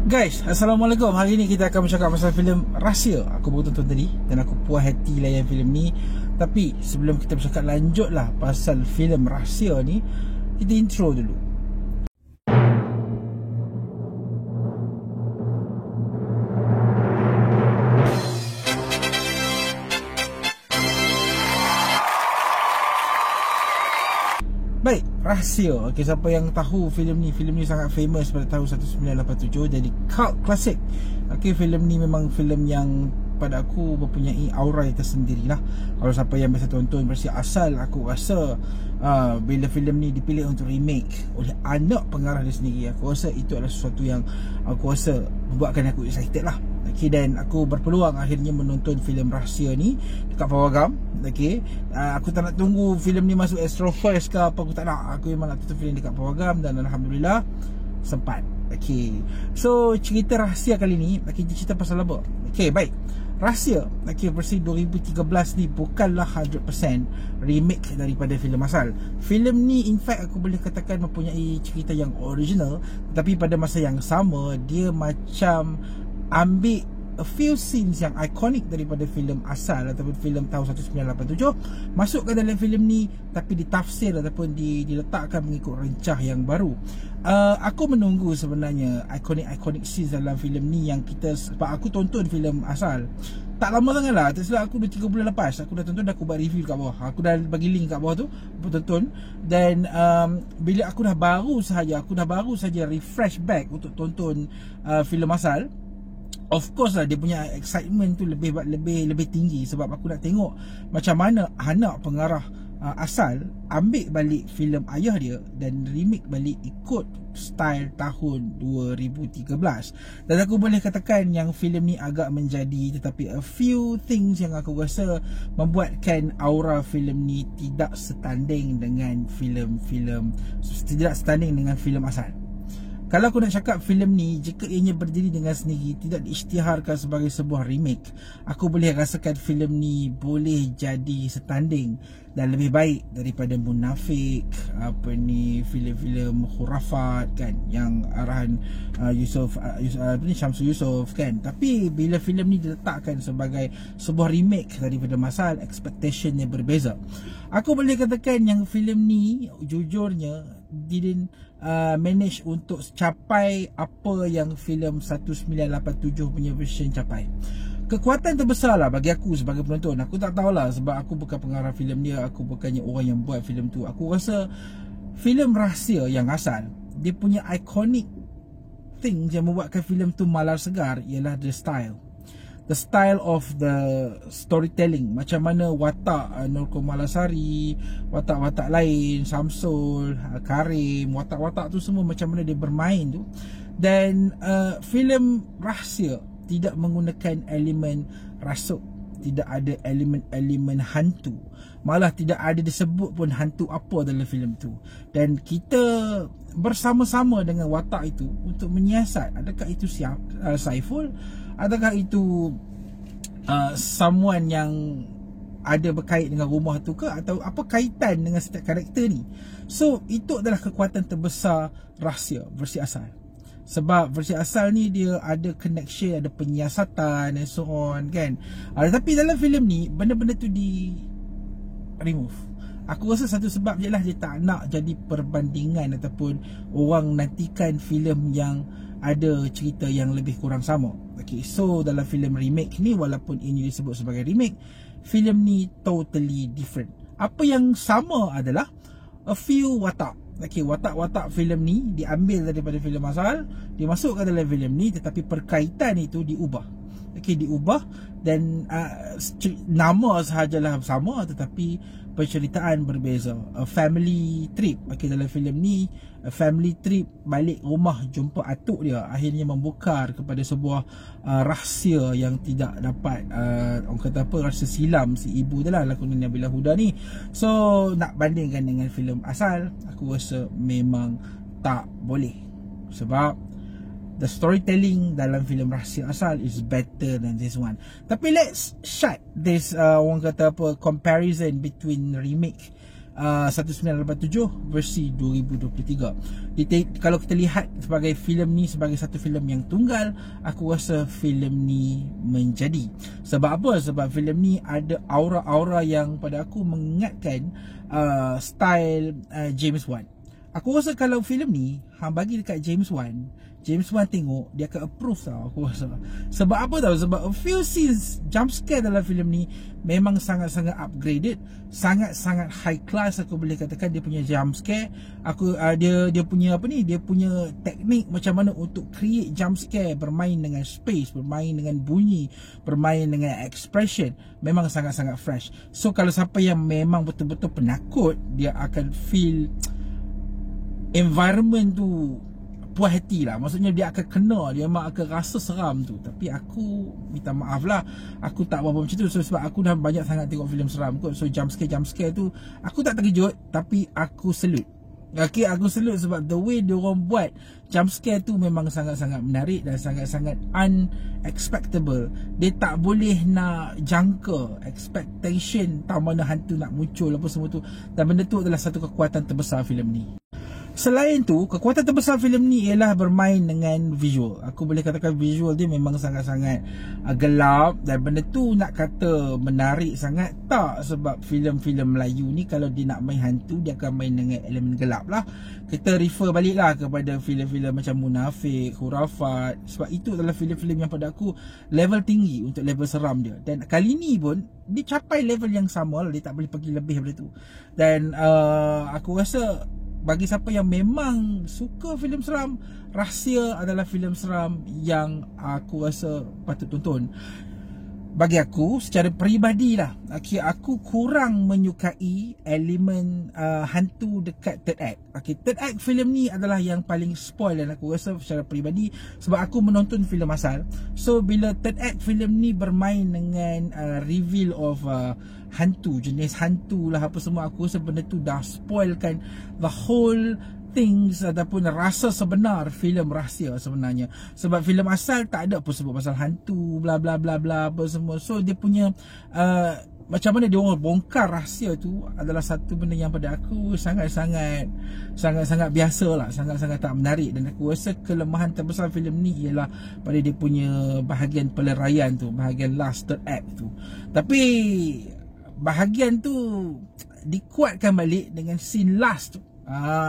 Guys, Assalamualaikum. Hari ni kita akan bercakap pasal filem Rahsia. Aku baru tonton tadi dan aku puas hati layan filem ni. Tapi sebelum kita bercakap lanjut lah pasal filem Rahsia ni, kita intro dulu. Baik, Rahsia. Okay, siapa yang tahu filem ni sangat famous pada tahun 1987, jadi cult classic. Okay, filem ni memang filem yang pada aku mempunyai aura yang tersendiri lah. Kalau siapa yang biasa tonton versi asal, aku rasa bila filem ni dipilih untuk remake oleh anak pengarah dia sendiri, aku rasa itu adalah sesuatu yang aku rasa membuatkan aku excited lah. Okay, dan aku berpeluang akhirnya menonton filem Rahsia ni dekat Pawagam. Okay, aku tak nak tunggu filem ni masuk Astro First ke apa, aku tak nak. Aku memang nak tonton filem dekat Pawagam dan Alhamdulillah sempat. Okay, so cerita Rahsia kali ni kita cerita pasal apa? Okay, baik, Rahsia versi 2013 ni bukanlah 100% remake daripada filem asal. Filem ni in fact aku boleh katakan mempunyai cerita yang original, tapi pada masa yang sama dia macam ambil a few scenes yang ikonik daripada filem asal ataupun filem tahun 1987 masuk ke dalam filem ni, tapi ditafsir ataupun diletakkan mengikut rencah yang baru. Aku menunggu sebenarnya ikonik scenes dalam filem ni yang kita, sebab aku tonton filem asal tak lama sangat lah, tak silap aku dah 3 bulan lepas aku dah tonton, dah aku buat review kat bawah, aku dah bagi link kat bawah tu, aku tonton. Dan bila aku dah baru saja refresh back untuk tonton filem asal, of course lah dia punya excitement tu lebih tinggi, sebab aku nak tengok macam mana anak pengarah asal ambil balik filem ayah dia dan remake balik ikut style tahun 2013. Dan aku boleh katakan yang filem ni agak menjadi, tetapi a few things yang aku rasa membuatkan aura filem ni tidak setanding dengan filem asal. Kalau aku nak cakap filem ni, jika ianya berdiri dengan sendiri, tidak diisytiharkan sebagai sebuah remake, aku boleh rasakan filem ni boleh jadi setanding dan lebih baik daripada Munafik, filem-filem khurafat kan, yang arahan Syamsul Yusof kan. Tapi bila filem ni diletakkan sebagai sebuah remake daripada masal, expectationnya berbeza. Aku boleh katakan yang filem ni jujurnya didn't manage untuk capai apa yang filem 1987 punya version capai. Kekuatan terbesar lah bagi aku sebagai penonton. Aku tak tahulah sebab aku bukan pengarah filem dia, aku bukannya orang yang buat filem tu. Aku rasa filem Rahsia yang asal, dia punya iconic thing yang membuatkan filem tu malar segar ialah the style of the storytelling. Macam mana watak Nur Komalasari, watak-watak lain, Samsul, Karim, watak-watak tu semua macam mana dia bermain tu. Dan filem Rahsia tidak menggunakan elemen rasuk, tidak ada elemen hantu, malah tidak ada disebut pun hantu apa dalam filem tu. Dan kita bersama-sama dengan watak itu untuk menyiasat, adakah itu Saiful, adakah itu someone yang ada berkait dengan rumah tu ke, atau apa kaitan dengan setiap karakter ni. So itu adalah kekuatan terbesar Rahsia versi asal. Sebab versi asal ni dia ada connection, ada penyiasatan and so on kan. Tapi dalam filem ni benda-benda tu di remove. Aku rasa satu sebab je lah, dia tak nak jadi perbandingan ataupun orang nantikan filem yang ada cerita yang lebih kurang sama. Okay, so dalam filem remake ni, walaupun ini disebut sebagai remake, filem ni totally different. Apa yang sama adalah a few watak. Okay, watak-watak filem ni diambil daripada filem asal, dimasukkan dalam filem ni, tetapi perkaitan itu diubah. Okay, diubah dan nama sahajalah sama, tetapi penceritaan berbeza. A family trip. Okay, dalam filem ni a family trip balik rumah jumpa atuk dia, akhirnya membukar kepada sebuah rahsia yang tidak dapat orang kata apa, rasa silam si ibu dia lah, lakonan Nabila Huda ni. So nak bandingkan dengan filem asal, aku rasa memang tak boleh, sebab the storytelling dalam filem Rahsia asal is better than this one. Tapi let's shut this orang kata apa, comparison between remake 1987 versi 2023. Kalau kita lihat sebagai filem ni sebagai satu filem yang tunggal, aku rasa filem ni menjadi. Sebab apa? Sebab filem ni ada aura-aura yang pada aku mengingatkan style James Wan. Aku rasa kalau filem ni hang bagi dekat James Wan tengok, dia akan approve tau, aku rasa. Sebab apa tau? Sebab a few scenes jump scare dalam filem ni memang sangat-sangat upgraded, sangat-sangat high class aku boleh katakan. Dia punya jump scare, dia punya apa ni, dia punya teknik macam mana untuk create jump scare, bermain dengan space, bermain dengan bunyi, bermain dengan expression, memang sangat-sangat fresh. So kalau siapa yang memang betul-betul penakut, dia akan feel environment tu puas hati lah. Maksudnya dia akan kena, dia memang akan rasa seram tu. Tapi aku minta maaf lah, aku tak berapa macam tu. So, sebab aku dah banyak sangat tengok filem seram kot. So jump scare tu aku tak terkejut, tapi aku salute. Okay, aku salute sebab the way dia orang buat jump scare tu memang sangat-sangat menarik dan sangat-sangat unexpectable. Dia tak boleh nak jangka expectation tahu mana hantu nak muncul apa semua tu. Dan benda tu adalah satu kekuatan terbesar filem ni. Selain tu, kekuatan terbesar filem ni ialah bermain dengan visual. Aku boleh katakan visual dia memang sangat-sangat gelap. Dan benda tu nak kata menarik sangat, tak. Sebab filem-filem Melayu ni kalau dia nak main hantu, dia akan main dengan elemen gelap lah. Kita refer balik lah kepada filem-filem macam Munafik, Khurafat. Sebab itu adalah filem-filem yang pada aku level tinggi untuk level seram dia. Dan kali ni pun dia capai level yang sama lah. Dia tak boleh pergi lebih daripada tu. Dan aku rasa bagi siapa yang memang suka filem seram, Rahsia adalah filem seram yang aku rasa patut tonton. Bagi aku secara peribadi lah, aku kurang menyukai elemen hantu dekat third act. Third act filem ni adalah yang paling spoil dan aku rasa secara peribadi, sebab aku menonton filem asal. So bila third act filem ni bermain dengan reveal of hantu, jenis hantu lah apa semua, aku rasa benda tu dah spoilkan the whole things ataupun rasa sebenar filem Rahsia sebenarnya. Sebab filem asal tak ada apa sebut pasal hantu bla bla bla bla apa semua. So dia punya macam mana dia orang bongkar rahsia tu adalah satu benda yang pada aku sangat-sangat biasa lah, sangat-sangat tak menarik. Dan aku rasa kelemahan terbesar filem ni ialah pada dia punya bahagian peleraian tu, bahagian last third act tu. Tapi bahagian tu dikuatkan balik dengan scene last tu.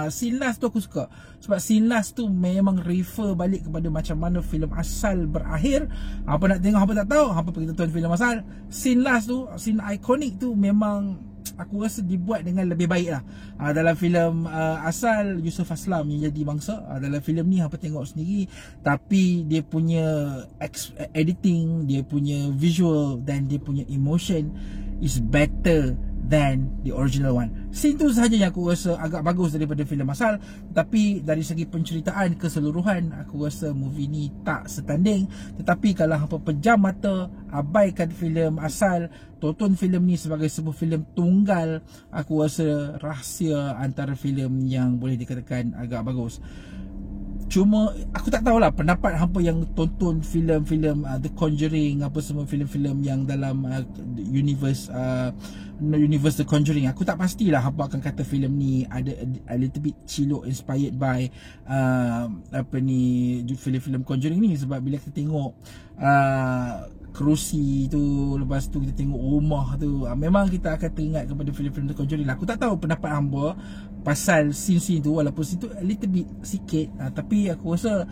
Scene last tu aku suka. Sebab scene last tu memang refer balik kepada macam mana filem asal berakhir. Apa nak tengok, apa tak tahu, apa pergi tonton filem asal. Scene last tu, scene ikonik tu memang aku rasa dibuat dengan lebih baik lah. Dalam filem asal Yusuf Aslam yang jadi bangsa. Dalam filem ni apa tengok sendiri. Tapi dia punya editing, dia punya visual dan dia punya emotion is better than the original one. Scene tu sahaja yang aku rasa agak bagus daripada filem asal. Tapi dari segi penceritaan keseluruhan, aku rasa movie ni tak setanding. Tetapi kalau hampa pejam mata, abaikan filem asal, tonton filem ni sebagai sebuah filem tunggal, aku rasa Rahsia antara filem yang boleh dikatakan agak bagus. Cuma aku tak tahulah pendapat hampa yang tonton filem-filem The Conjuring, apa semua filem-filem yang dalam universe The Conjuring. Aku tak pastilah hampa akan kata filem ni ada a little bit cilok inspired by filem-filem Conjuring ni. Sebab bila kita tengok kerusi tu, lepas tu kita tengok rumah tu, memang kita akan teringat kepada filem-filem The Conjuring lah. Aku tak tahu pendapat hamba pasal scene-scene tu, walaupun scene tu a little bit sikit, tapi aku rasa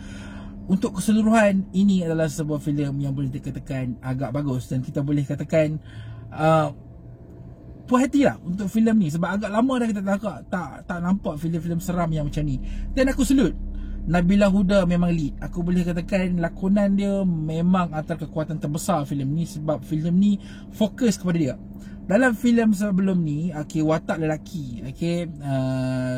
untuk keseluruhan ini adalah sebuah filem yang boleh dikatakan agak bagus. Dan kita boleh katakan puas hati lah untuk filem ni. Sebab agak lama dah kita tak nampak filem-filem seram yang macam ni. Dan aku salute Nabila Huda memang lead. Aku boleh katakan lakonan dia memang antara kekuatan terbesar filem ni. Sebab filem ni fokus kepada dia. Dalam filem sebelum ni, watak lelaki,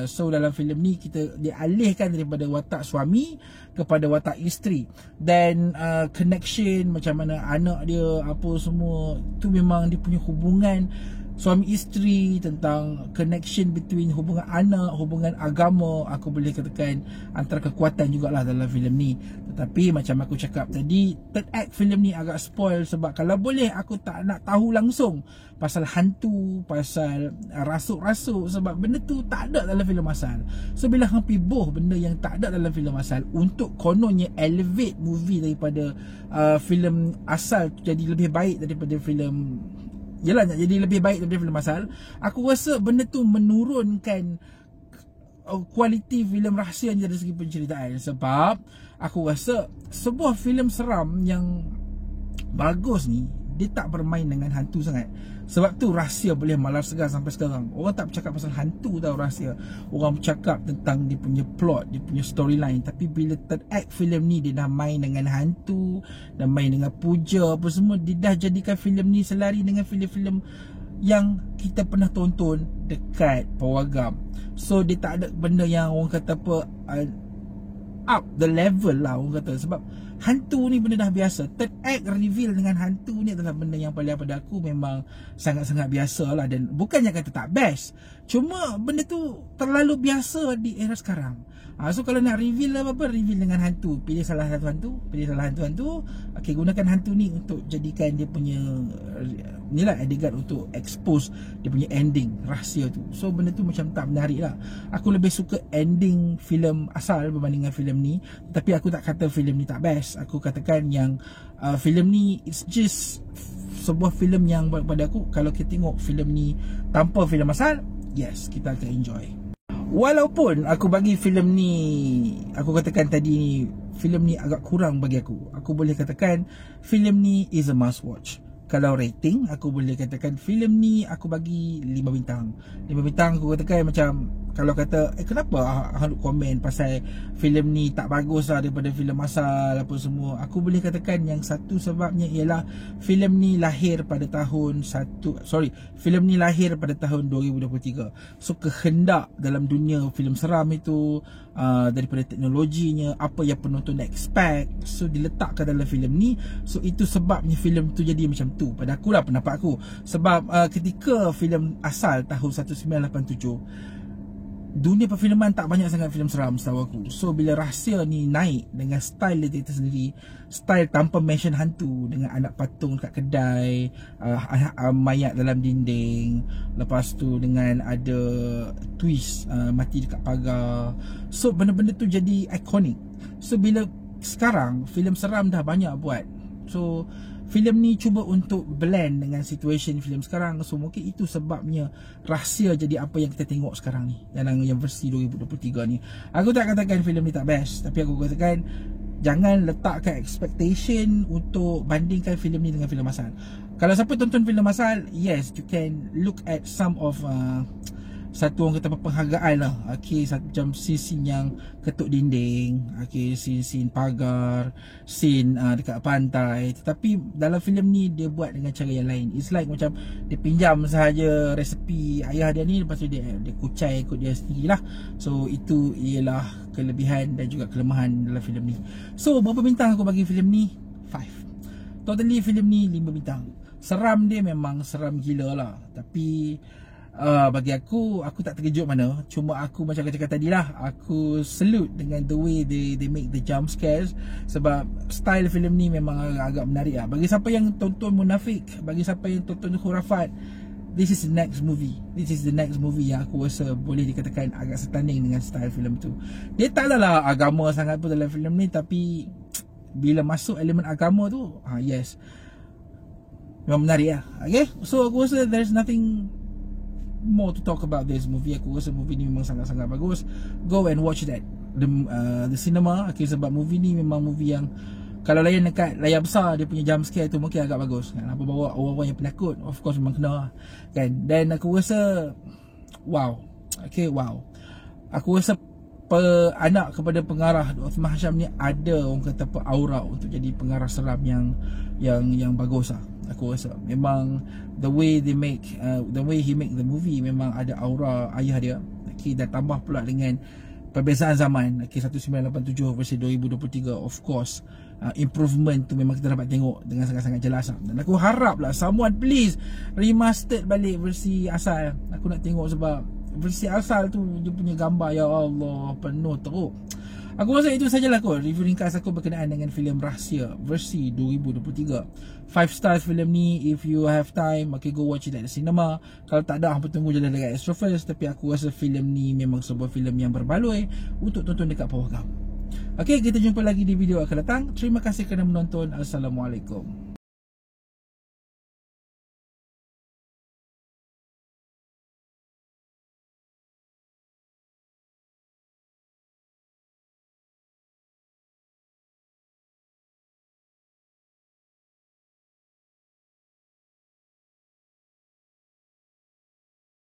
so dalam filem ni kita dialihkan daripada watak suami kepada watak isteri. Dan connection macam mana anak dia, apa semua tu, memang dia punya hubungan suami isteri, tentang connection between hubungan anak, hubungan agama. Aku boleh katakan antara kekuatan jugalah dalam filem ni. Tetapi macam aku cakap tadi, third act filem ni agak spoil sebab kalau boleh aku tak nak tahu langsung pasal hantu, pasal rasuk-rasuk, sebab benda tu tak ada dalam filem asal. So bila hang piboh benda yang tak ada dalam filem asal untuk kononnya elevate movie daripada filem asal jadi lebih baik daripada filem, yelah, nak jadi lebih baik daripada filem asal, aku rasa benda tu menurunkan kualiti filem rahsia dari segi penceritaan. Sebab aku rasa sebuah filem seram yang bagus ni, dia tak bermain dengan hantu sangat. Sebab tu rahsia boleh malar segar sampai sekarang. Orang tak bercakap pasal hantu tau rahsia. Orang bercakap tentang dia punya plot, dia punya storyline. Tapi bila third act filem ni, dia dah main dengan hantu, dah main dengan puja apa semua. Dia dah jadikan filem ni selari dengan filem-filem yang kita pernah tonton dekat pawagam. So dia tak ada benda yang orang kata apa, up the level lah orang kata. Sebab hantu ni benda dah biasa. Third act reveal dengan hantu ni adalah benda yang paling pada aku memang sangat-sangat biasa lah. Dan bukannya kata tak best, cuma benda tu terlalu biasa di era sekarang. So kalau nak reveal apa-apa, reveal dengan hantu. Pilih salah satu hantu, pilih salah satu hantu. Okay, gunakan hantu ni untuk jadikan dia punya ni lah, adegan untuk expose dia punya ending rahsia tu. So benda tu macam tak menarik lah. Aku lebih suka ending filem asal berbanding dengan filem ni. Tapi aku tak kata filem ni tak best. Aku katakan yang filem ni it's just sebuah filem yang pada aku, kalau kita tengok filem ni tanpa filem asal, yes, kita akan enjoy. Walaupun aku bagi filem ni, aku katakan tadi ni, filem ni agak kurang bagi aku. Aku boleh katakan filem ni is a must watch. Kalau rating, aku boleh katakan filem ni aku bagi 5 bintang. 5 bintang aku katakan macam, kalau kata kenapa hang komen pasal filem ni tak bagus lah daripada filem asal apa semua, aku boleh katakan yang satu sebabnya ialah filem ni lahir pada tahun filem ni lahir pada tahun 2023. So kehendak dalam dunia filem seram itu, daripada teknologinya, apa yang penonton expect, so diletakkan dalam filem ni. So itu sebabnya filem tu jadi macam tu pada aku lah, pendapat aku. Sebab ketika filem asal tahun 1987, dunia perfilman tak banyak sangat filem seram setahu aku. So bila rahsia ni naik dengan style dia sendiri, style tanpa mention hantu, dengan anak patung dekat kedai, mayat dalam dinding, lepas tu dengan ada twist mati dekat pagar. So benda-benda tu jadi ikonik. So bila sekarang filem seram dah banyak buat, so filem ni cuba untuk blend dengan situation filem sekarang. So mungkin itu sebabnya rahsia jadi apa yang kita tengok sekarang ni, yang versi 2023 ni. Aku tak katakan filem ni tak best, tapi aku katakan jangan letakkan expectation untuk bandingkan filem ni dengan filem asal. Kalau siapa tonton filem asal, yes, you can look at some of satu orang kata penghargaan lah. Okay, macam scene yang ketuk dinding, okay, scene pagar, scene dekat pantai. Tetapi dalam filem ni dia buat dengan cara yang lain. It's like macam dia pinjam sahaja resepi ayah dia ni, lepas tu dia kucai ikut dia sendiri lah. So itu ialah kelebihan dan juga kelemahan dalam filem ni. So berapa bintang aku bagi filem ni? 5. Totally filem ni 5 bintang. Seram dia memang seram gila lah. Tapi bagi aku tak terkejut mana. Cuma aku macam aku cakap tadi lah, aku salute dengan the way they make the jump scares. Sebab style filem ni memang agak menarik lah. Bagi siapa yang tonton Munafik, bagi siapa yang tonton Khurafat, this is the next movie. This is the next movie yang aku rasa boleh dikatakan agak setanding dengan style filem tu. Dia tak adalah agama sangat pun dalam filem ni, tapi bila masuk elemen agama tu, yes, memang menarik lah. Okay, so aku rasa there's nothing more to talk about this movie. Aku rasa movie ni memang sangat-sangat bagus. Go and watch that the cinema. Okay, sebab movie ni memang movie yang kalau layan dekat layar besar, dia punya jump scare tu mungkin agak bagus kan. Apa bawa orang-orang yang penakut, of course memang kena kan. Dan aku rasa wow. Okay, wow. Aku rasa anak kepada pengarah Othman Hasham ni ada orang kata apa aura untuk jadi pengarah seram yang bagus lah. Aku rasa memang the way he make the movie memang ada aura ayah dia. Okay, dan tambah pula dengan perbezaan zaman. Okay, 1987 versi 2023, of course improvement tu memang kita dapat tengok dengan sangat-sangat jelas. Dan aku harap lah someone please remastered balik versi asal. Aku nak tengok sebab versi asal tu dia punya gambar, ya Allah, penuh teruk. Aku rasa itu sajalah kot review ringkas aku berkenaan dengan filem Rahsia versi 2023. 5 stars filem ni. If you have time, okay, go watch it at the cinema. Kalau tak ada, hampa tunggu je dekat Astrofest. Tapi aku rasa filem ni memang sebuah filem yang berbaloi untuk tonton dekat bawah kamu. Okay, kita jumpa lagi di video akan datang. Terima kasih kerana menonton. Assalamualaikum.